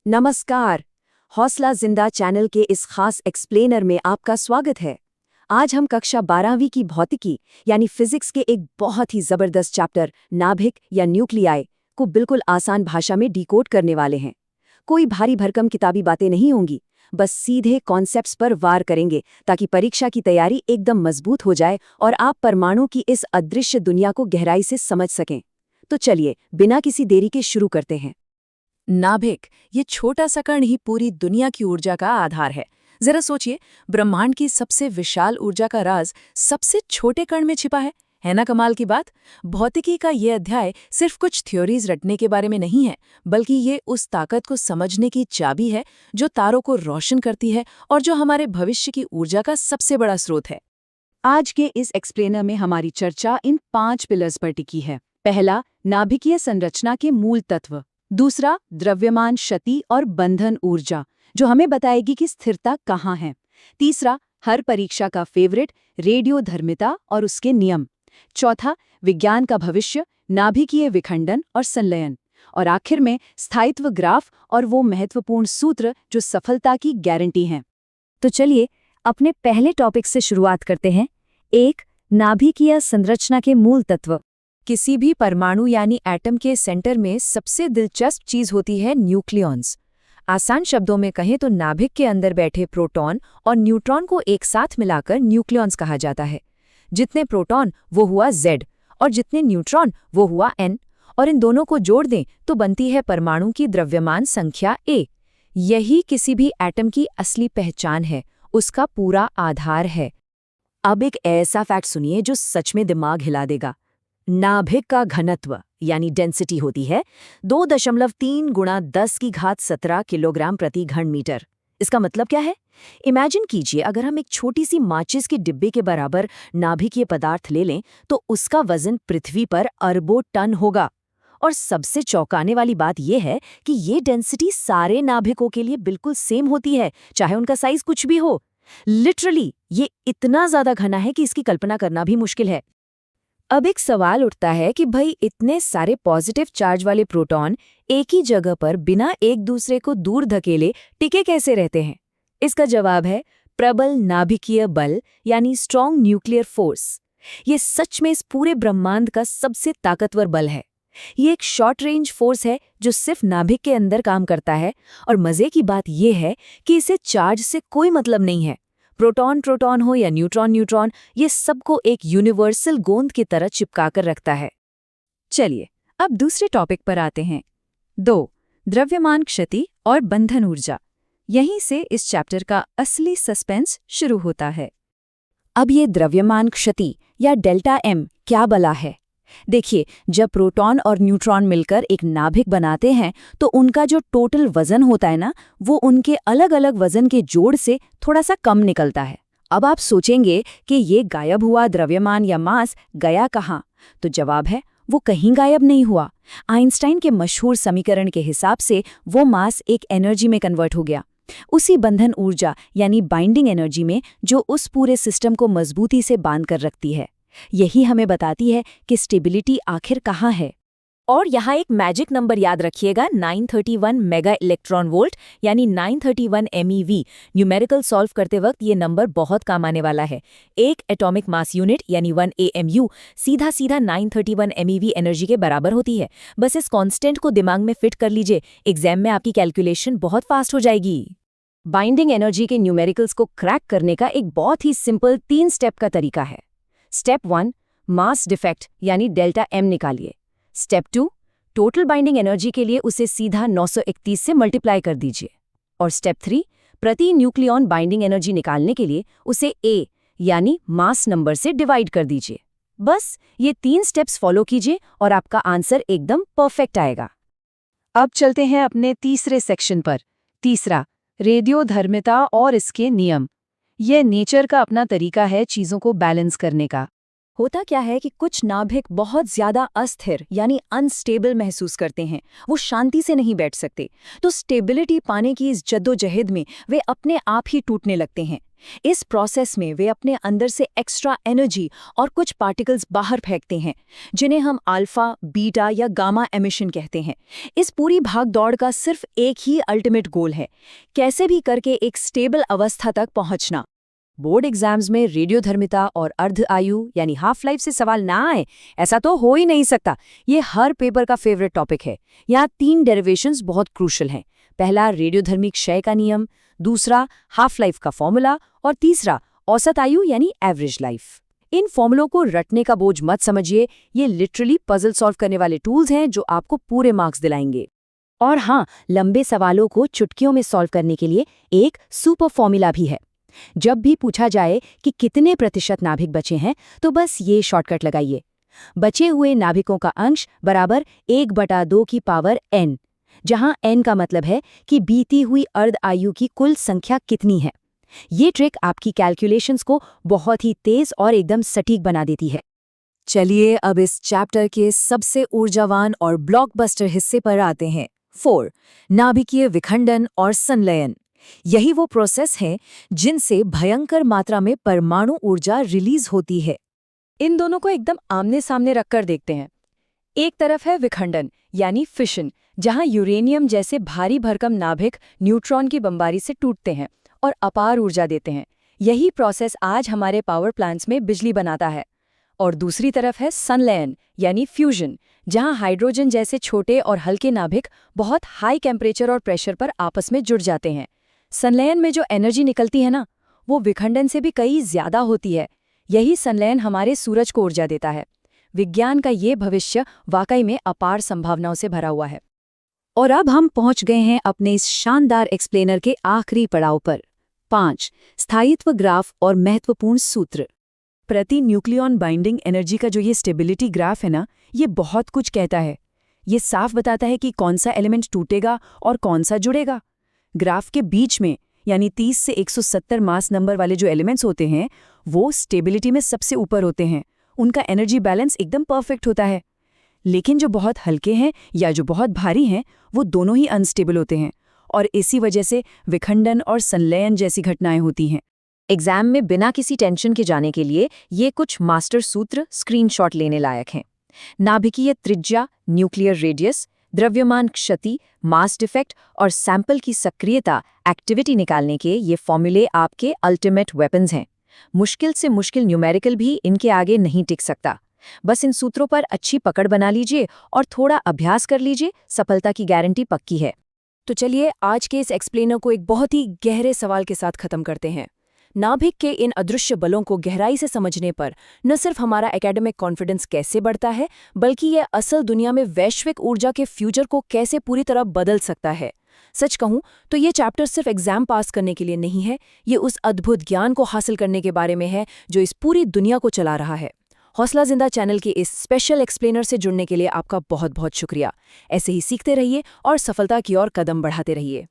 नमस्कार। हौसला जिंदा चैनल के इस खास एक्सप्लेनर में आपका स्वागत है। आज हम कक्षा 12वीं की भौतिकी यानी फिजिक्स के एक बहुत ही जबरदस्त चैप्टर नाभिक या न्यूक्लियाई को बिल्कुल आसान भाषा में डिकोड करने वाले हैं। कोई भारी भरकम किताबी बातें नहीं होंगी, बस सीधे कॉन्सेप्ट्स पर वार करेंगे ताकि परीक्षा की तैयारी एकदम मजबूत हो जाए और आप परमाणु की इस अदृश्य दुनिया को गहराई से समझ सकें। तो चलिए बिना किसी देरी के शुरू करते हैं। नाभिक, ये छोटा सा कण ही पूरी दुनिया की ऊर्जा का आधार है। जरा सोचिए, ब्रह्मांड की सबसे विशाल ऊर्जा का राज सबसे छोटे कण में छिपा है ना कमाल की बात। भौतिकी का ये अध्याय सिर्फ कुछ थ्योरीज रटने के बारे में नहीं है, बल्कि ये उस ताकत को समझने की चाबी है जो तारों को रोशन करती है और जो हमारे भविष्य की ऊर्जा का सबसे बड़ा स्रोत है। आज के इस एक्सप्लेनर में हमारी चर्चा इन 5 पिलर्स पर टिकी है। पहला, नाभिकीय संरचना के मूल तत्व। दूसरा, द्रव्यमान क्षति और बंधन ऊर्जा, जो हमें बताएगी कि स्थिरता कहाँ है। तीसरा, हर परीक्षा का फेवरेट, रेडियोधर्मिता और उसके नियम। चौथा, विज्ञान का भविष्य, नाभिकीय विखंडन और संलयन। और आखिर में स्थायित्व ग्राफ और वो महत्वपूर्ण सूत्र जो सफलता की गारंटी हैं। तो चलिए अपने पहले टॉपिक से शुरुआत करते हैं। 1. नाभिकीय संरचना के मूल तत्व। किसी भी परमाणु यानी एटम के सेंटर में सबसे दिलचस्प चीज होती है न्यूक्लियॉन्स। आसान शब्दों में कहें तो नाभिक के अंदर बैठे प्रोटॉन और न्यूट्रॉन को एक साथ मिलाकर न्यूक्लियॉन्स कहा जाता है। जितने प्रोटॉन वो हुआ Z और जितने न्यूट्रॉन वो हुआ N, और इन दोनों को जोड़ दें तो बनती है परमाणु की द्रव्यमान संख्या A। यही किसी भी एटम की असली पहचान है, उसका पूरा आधार है। अब एक ऐसा फैक्ट सुनिए जो सच में दिमाग हिला देगा। नाभिक का घनत्व यानी डेंसिटी होती है 2.3 × 10⁻17 किलोग्राम प्रति घन मीटर। इसका मतलब क्या है? इमेजिन कीजिए, अगर हम एक छोटी सी माचिस के डिब्बे के बराबर नाभिकीय पदार्थ ले लें तो उसका वजन पृथ्वी पर अरबों टन होगा। और सबसे चौंकाने वाली बात यह है कि ये डेंसिटी सारे नाभिकों के लिए बिल्कुल सेम होती है, चाहे उनका साइज कुछ भी हो। लिटरली ये इतना ज्यादा घना है कि इसकी कल्पना करना भी मुश्किल है। अब एक सवाल उठता है कि भाई इतने सारे पॉजिटिव चार्ज वाले प्रोटॉन एक ही जगह पर बिना एक दूसरे को दूर धकेले टिके कैसे रहते हैं? इसका जवाब है प्रबल नाभिकीय बल यानी स्ट्रॉन्ग न्यूक्लियर फोर्स। ये सच में इस पूरे ब्रह्मांड का सबसे ताकतवर बल है। ये एक शॉर्ट रेंज फोर्स है जो सिर्फ नाभिक के अंदर काम करता है, और मजे की बात यह है कि इसे चार्ज से कोई मतलब नहीं है। प्रोटॉन प्रोटॉन हो या न्यूट्रॉन न्यूट्रॉन, ये सबको एक यूनिवर्सल गोंद की तरह चिपकाकर रखता है। चलिए अब दूसरे टॉपिक पर आते हैं। 2. द्रव्यमान क्षति और बंधन ऊर्जा। यहीं से इस चैप्टर का असली सस्पेंस शुरू होता है। अब ये द्रव्यमान क्षति या डेल्टा M क्या बला है? देखिए, जब प्रोटॉन और न्यूट्रॉन मिलकर एक नाभिक बनाते हैं तो उनका जो टोटल वजन होता है ना, वो उनके अलग अलग वजन के जोड़ से थोड़ा सा कम निकलता है। अब आप सोचेंगे कि ये गायब हुआ द्रव्यमान या मास गया कहाँ? तो जवाब है, वो कहीं गायब नहीं हुआ। आइंस्टाइन के मशहूर समीकरण के हिसाब से वो मास एक एनर्जी में कन्वर्ट हो गया, उसी बंधन ऊर्जा यानी बाइंडिंग एनर्जी में, जो उस पूरे सिस्टम को मजबूती से बांध कर रखती है। यही हमें बताती है कि स्टेबिलिटी आखिर कहाँ है। और यहाँ एक मैजिक नंबर याद रखिएगा, 931 मेगा इलेक्ट्रॉन वोल्ट यानी 931 MeV। न्यूमेरिकल सॉल्व करते वक्त ये नंबर बहुत काम आने वाला है। एक एटॉमिक मास यूनिट यानी 1 AMU सीधा सीधा 931 MeV एनर्जी के बराबर होती है। बस इस कांस्टेंट को दिमाग में फिट कर लीजिए, एग्जाम में आपकी कैलकुलेशन बहुत फास्ट हो जाएगी। बाइंडिंग एनर्जी के न्यूमेरिकल्स को क्रैक करने का एक बहुत ही सिंपल 3 स्टेप का तरीका है। स्टेप 1, मास डिफेक्ट यानी डेल्टा M निकालिए। स्टेप 2, टोटल बाइंडिंग एनर्जी के लिए उसे सीधा 931 से मल्टीप्लाई कर दीजिए। और स्टेप 3, प्रति न्यूक्लियॉन बाइंडिंग एनर्जी निकालने के लिए उसे A यानी मास नंबर से डिवाइड कर दीजिए। बस ये 3 स्टेप्स फॉलो कीजिए और आपका आंसर एकदम परफेक्ट आएगा। अब चलते हैं अपने तीसरे सेक्शन पर। तीसरा, रेडियोधर्मिता और इसके नियम। यह नेचर का अपना तरीका है चीजों को बैलेंस करने का। होता क्या है कि कुछ नाभिक बहुत ज्यादा अस्थिर यानी अनस्टेबल महसूस करते हैं, वो शांति से नहीं बैठ सकते। तो स्टेबिलिटी पाने की इस जद्दोजहद में वे अपने आप ही टूटने लगते हैं। इस प्रोसेस में वे अपने अंदर से एक्स्ट्रा एनर्जी और कुछ पार्टिकल्स बाहर फेंकते हैं, जिन्हें हम अल्फा, बीटा या गामा एमिशन कहते हैं। इस पूरी भाग-दौड़ का सिर्फ एक ही अल्टीमेट गोल है, कैसे भी करके एक स्टेबल अवस्था तक पहुंचना। बोर्ड एग्जाम्स में रेडियोधर्मिता और अर्ध आयु यानी हाफ लाइफ से सवाल ना आए, ऐसा तो हो ही नहीं सकता। ये हर पेपर का फेवरेट टॉपिक है। यहाँ 3 डेरिवेशंस बहुत क्रूशल हैं। पहला रेडियोधर्मी क्षय का नियम, दूसरा हाफ लाइफ का फॉर्मूला और तीसरा औसत आयु यानी एवरेज लाइफ। इन फॉर्मूलों को रटने का बोझ मत समझिए, ये लिटरली पजल सॉल्व करने वाले टूल्स हैं जो आपको पूरे मार्क्स दिलाएंगे। और हाँ, लंबे सवालों को चुटकियों में सॉल्व करने के लिए एक सुपर फॉर्मूला भी है। जब भी पूछा जाए कि कितने प्रतिशत नाभिक बचे हैं, तो बस ये शॉर्टकट लगाइए। बचे हुए नाभिकों का अंश बराबर 1/2 की पावर n, जहां n का मतलब है कि बीती हुई अर्ध आयु की कुल संख्या कितनी है। ये ट्रिक आपकी कैलकुलेशंस को बहुत ही तेज और एकदम सटीक बना देती है। चलिए अब इस चैप्टर के सबसे ऊर्जावान और ब्लॉकबस्टर हिस्से पर आते हैं। 4. नाभिकीय विखंडन और संलयन। यही वो प्रोसेस है जिनसे भयंकर मात्रा में परमाणु ऊर्जा रिलीज होती है। इन दोनों को एकदम आमने सामने रखकर देखते हैं। एक तरफ है विखंडन यानी फिशन, जहां यूरेनियम जैसे भारी भरकम नाभिक न्यूट्रॉन की बमबारी से टूटते हैं और अपार ऊर्जा देते हैं। यही प्रोसेस आज हमारे पावर प्लांट्स में बिजली बनाता है। और दूसरी तरफ है संलयन यानी फ्यूजन, जहां हाइड्रोजन जैसे छोटे और हल्के नाभिक बहुत हाई टेम्परेचर और प्रेशर पर आपस में जुड़ जाते हैं। संलयन में जो एनर्जी निकलती है ना, वो विखंडन से भी कई ज्यादा होती है। यही संलयन हमारे सूरज को ऊर्जा देता है। विज्ञान का ये भविष्य वाकई में अपार संभावनाओं से भरा हुआ है। और अब हम पहुंच गए हैं अपने इस शानदार एक्सप्लेनर के आखिरी पड़ाव पर। 5. स्थायित्व ग्राफ और महत्वपूर्ण सूत्र। प्रति न्यूक्लियॉन बाइंडिंग एनर्जी का जो ये स्टेबिलिटी ग्राफ है ना, ये बहुत कुछ कहता है। ये साफ बताता है कि कौन सा एलिमेंट टूटेगा और कौन सा जुड़ेगा। ग्राफ के बीच में यानी 30 से 170 मास नंबर वाले जो एलिमेंट्स होते हैं, वो स्टेबिलिटी में सबसे ऊपर होते हैं। उनका एनर्जी बैलेंस एकदम परफेक्ट होता है। लेकिन जो बहुत हल्के हैं या जो बहुत भारी हैं, वो दोनों ही अनस्टेबल होते हैं और इसी वजह से विखंडन और संलयन जैसी घटनाएं होती हैं। एग्जाम में बिना किसी टेंशन के जाने के लिए ये कुछ मास्टर सूत्र स्क्रीनशॉट लेने लायक हैं। नाभिकीय त्रिज्या, न्यूक्लियर रेडियस, द्रव्यमान क्षति, मास डिफेक्ट और सैंपल की सक्रियता, एक्टिविटी निकालने के ये फॉर्मूले आपके अल्टीमेट वेपन्स हैं। मुश्किल से मुश्किल न्यूमेरिकल भी इनके आगे नहीं टिक सकता। बस इन सूत्रों पर अच्छी पकड़ बना लीजिए और थोड़ा अभ्यास कर लीजिए, सफलता की गारंटी पक्की है। तो चलिए आज के इस एक्सप्लेनर को एक बहुत ही गहरे सवाल के साथ खत्म करते हैं। नाभिक के इन अदृश्य बलों को गहराई से समझने पर न सिर्फ हमारा एकेडमिक कॉन्फिडेंस कैसे बढ़ता है, बल्कि यह असल दुनिया में वैश्विक ऊर्जा के फ्यूचर को कैसे पूरी तरह बदल सकता है। सच कहूं तो ये चैप्टर सिर्फ एग्जाम पास करने के लिए नहीं है, ये उस अद्भुत ज्ञान को हासिल करने के बारे में है जो इस पूरी दुनिया को चला रहा है। हौसला जिंदा चैनल के इस स्पेशल एक्सप्लेनर से जुड़ने के लिए आपका बहुत बहुत शुक्रिया। ऐसे ही सीखते रहिए और सफलता की ओर कदम बढ़ाते रहिए।